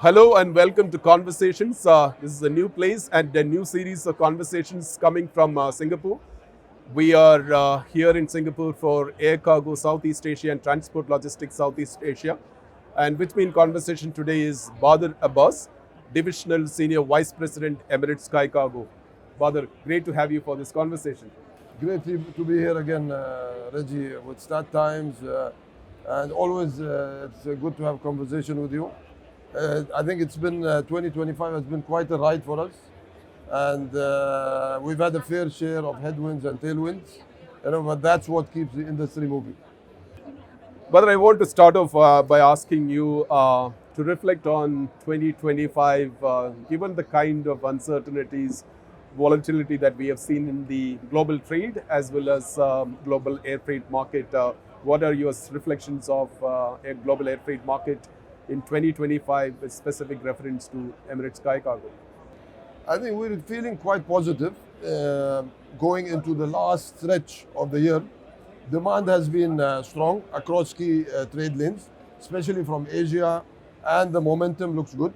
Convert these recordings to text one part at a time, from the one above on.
Hello and welcome to Conversations. This is a new place and a new series of conversations coming from Singapore. We are here in Singapore for Air Cargo Southeast Asia and Transport Logistics Southeast Asia. And with me in conversation today is Badr Abbas, Divisional Senior Vice President, Emirates SkyCargo. Badr, great to have you for this conversation. Great to be here again, Reji, with start times. And always it's good to have a conversation with you. I think it's been 2025 has been quite a ride for us. And we've had a fair share of headwinds and tailwinds. But that's what keeps the industry moving. Badr, I want to start off by asking you to reflect on 2025, given the kind of uncertainties, volatility that we have seen in the global trade as well as global air freight market. What are your reflections of a global air freight market in 2025 with specific reference to Emirates SkyCargo? I think we're feeling quite positive going into the last stretch of the year. Demand has been strong across key trade lanes, especially from Asia, and the momentum looks good.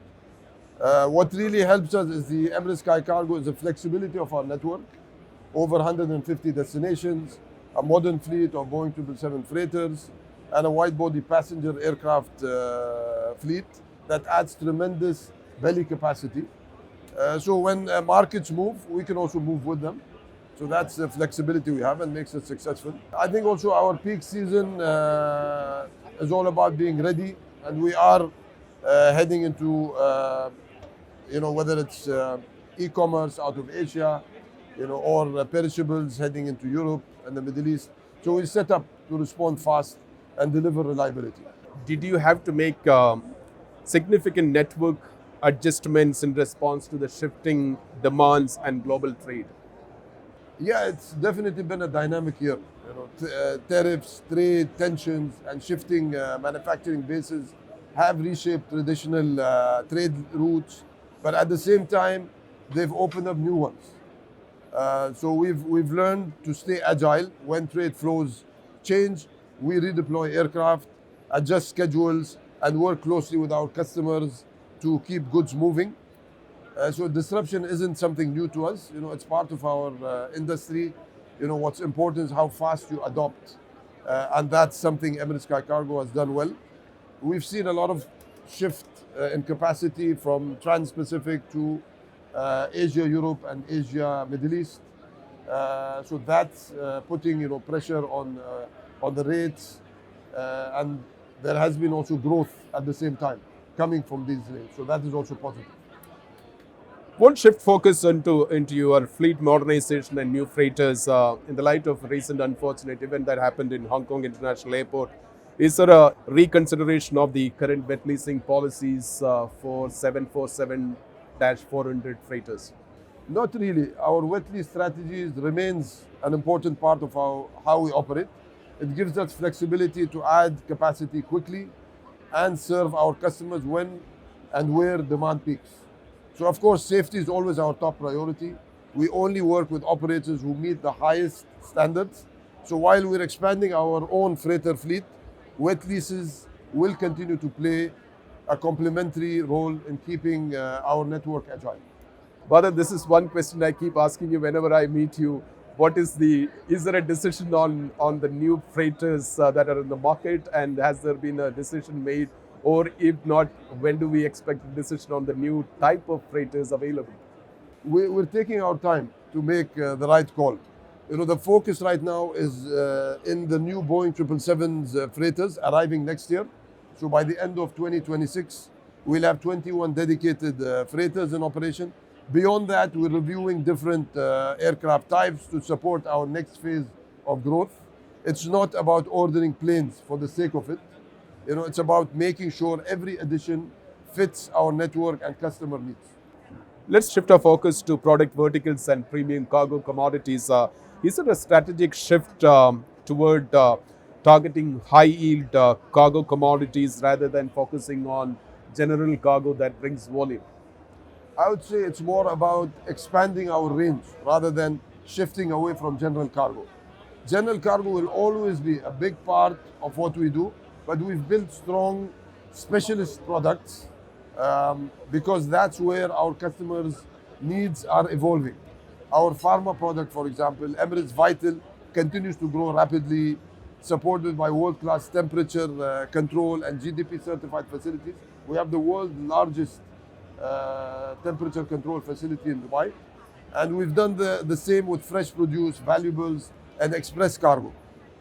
What really helps us is the Emirates SkyCargo is the flexibility of our network, over 150 destinations, a modern fleet of Boeing 777 freighters, and a wide-body passenger aircraft fleet that adds tremendous belly capacity. So when markets move, we can also move with them. So that's the flexibility we have and makes us successful. I think also our peak season is all about being ready, and we are heading into, whether it's e-commerce out of Asia, or perishables heading into Europe and the Middle East. So we're set up to respond fast and deliver reliability. Did you have to make significant network adjustments in response to the shifting demands and global trade? Yeah, it's definitely been a dynamic year. Tariffs, trade tensions, and shifting manufacturing bases have reshaped traditional trade routes, but at the same time, they've opened up new ones. So we've learned to stay agile when trade flows change. We redeploy aircraft, adjust schedules, and work closely with our customers to keep goods moving. So disruption isn't something new to us. It's part of our industry. What's important is how fast you adopt, and that's something Emirates SkyCargo has done well. We've seen a lot of shift in capacity from Trans-Pacific to Asia, Europe, and Asia, Middle East. So that's putting pressure on the rates, and there has been also growth at the same time coming from these lanes. So that is also positive. One shift focus into your fleet modernization and new freighters in the light of a recent unfortunate event that happened in Hong Kong International Airport. Is there a reconsideration of the current wet leasing policies for 747-400 freighters? Not really. Our wet lease strategies remains an important part of how we operate. It gives us flexibility to add capacity quickly and serve our customers when and where demand peaks. So of course, safety is always our top priority. We only work with operators who meet the highest standards. So while we're expanding our own freighter fleet, wet leases will continue to play a complementary role in keeping our network agile. Badr, this is one question I keep asking you whenever I meet you. Is there a decision on the new freighters that are in the market, and has there been a decision made? Or if not, when do we expect a decision on the new type of freighters available? We're taking our time to make the right call. The focus right now is in the new Boeing 777's freighters arriving next year. So by the end of 2026, we'll have 21 dedicated freighters in operation. Beyond that, we're reviewing different aircraft types to support our next phase of growth. It's not about ordering planes for the sake of it. It's about making sure every addition fits our network and customer needs. Let's shift our focus to product verticals and premium cargo commodities. Is it a strategic shift toward targeting high-yield cargo commodities rather than focusing on general cargo that brings volume? I would say it's more about expanding our range rather than shifting away from general cargo. General cargo will always be a big part of what we do, but we've built strong specialist products because that's where our customers' needs are evolving. Our pharma product, for example, Emirates Vital, continues to grow rapidly, supported by world-class temperature control and GDP-certified facilities. We have the world's largest temperature control facility in Dubai. And we've done the same with fresh produce, valuables, and express cargo.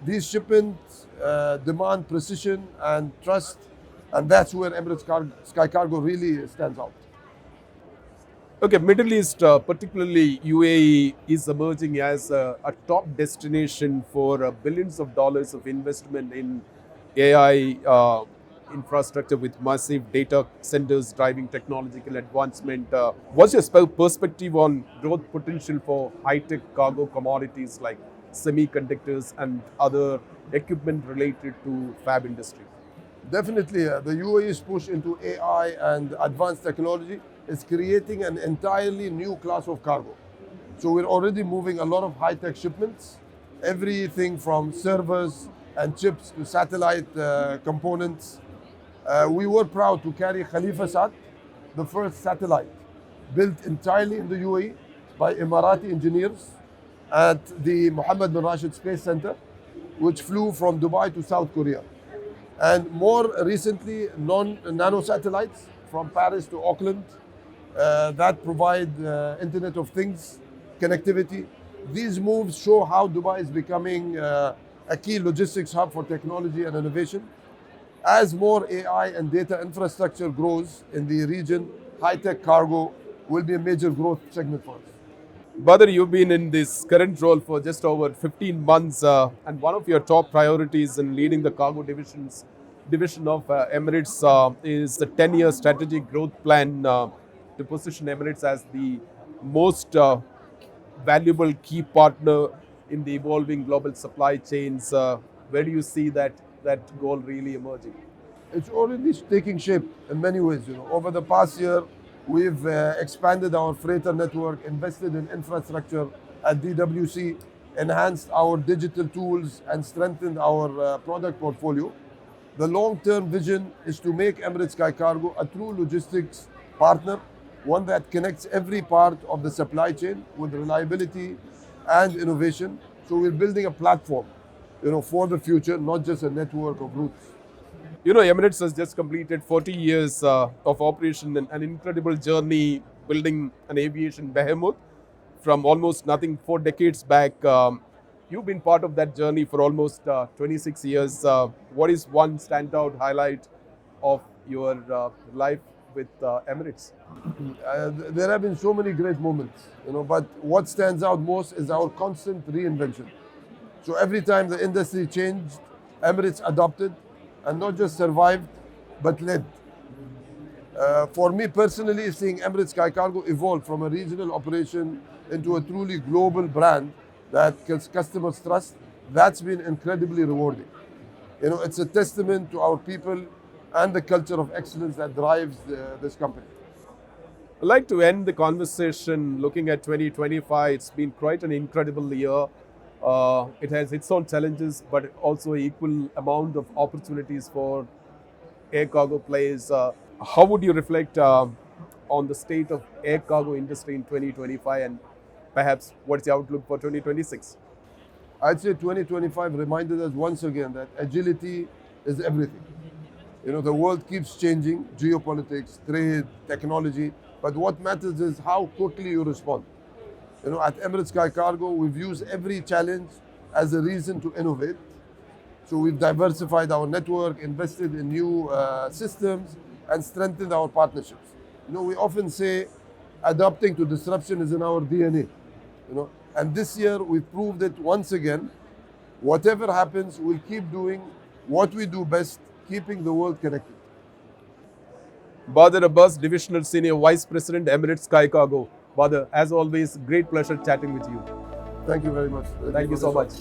These shipments demand precision and trust, and that's where SkyCargo really stands out. Okay, Middle East, particularly UAE, is emerging as a top destination for billions of dollars of investment in AI infrastructure with massive data centers driving technological advancement. What's your perspective on growth potential for high-tech cargo commodities like semiconductors and other equipment related to fab industry? Definitely, the UAE's push into AI and advanced technology is creating an entirely new class of cargo. So we're already moving a lot of high-tech shipments, everything from servers and chips to satellite components. We were proud to carry Khalifa, the first satellite built entirely in the UAE by Emirati engineers at the Mohammed bin Rashid Space Center, which flew from Dubai to South Korea. And more recently, nano satellites from Paris to Auckland that provide Internet of Things connectivity. These moves show how Dubai is becoming a key logistics hub for technology and innovation. As more AI and data infrastructure grows in the region, high-tech cargo will be a major growth segment for us. Badr, you've been in this current role for just over 15 months, and one of your top priorities in leading the cargo division of Emirates is the 10-year strategic growth plan to position Emirates as the most valuable key partner in the evolving global supply chains. Where do you see that goal really emerging? It's already taking shape in many ways. Over the past year, we've expanded our freighter network, invested in infrastructure at DWC, enhanced our digital tools, and strengthened our product portfolio. The long-term vision is to make Emirates SkyCargo a true logistics partner, one that connects every part of the supply chain with reliability and innovation. So we're building a platform, for the future, not just a network of routes. Emirates has just completed 40 years of operation and an incredible journey building an aviation behemoth from almost nothing 4 decades back. You've been part of that journey for almost 26 years. What is one standout highlight of your life with Emirates? There have been so many great moments, but what stands out most is our constant reinvention. So every time the industry changed, Emirates adopted and not just survived, but led. For me personally, seeing Emirates SkyCargo evolve from a regional operation into a truly global brand that customers trust, that's been incredibly rewarding. It's a testament to our people and the culture of excellence that drives this company. I'd like to end the conversation looking at 2025. It's been quite an incredible year. It has its own challenges, but also equal amount of opportunities for air cargo players. How would you reflect on the state of air cargo industry in 2025, and perhaps what's the outlook for 2026? I'd say 2025 reminded us once again that agility is everything. The world keeps changing, geopolitics, trade, technology, but what matters is how quickly you respond. At Emirates SkyCargo, we've used every challenge as a reason to innovate. So we've diversified our network, invested in new systems, and strengthened our partnerships. We often say adapting to disruption is in our DNA. And this year we've proved it once again. Whatever happens, we'll keep doing what we do best, keeping the world connected. Badr Abbas, Divisional Senior Vice President, Emirates SkyCargo. Badr, as always, great pleasure chatting with you. Thank you very much. Thank you so much.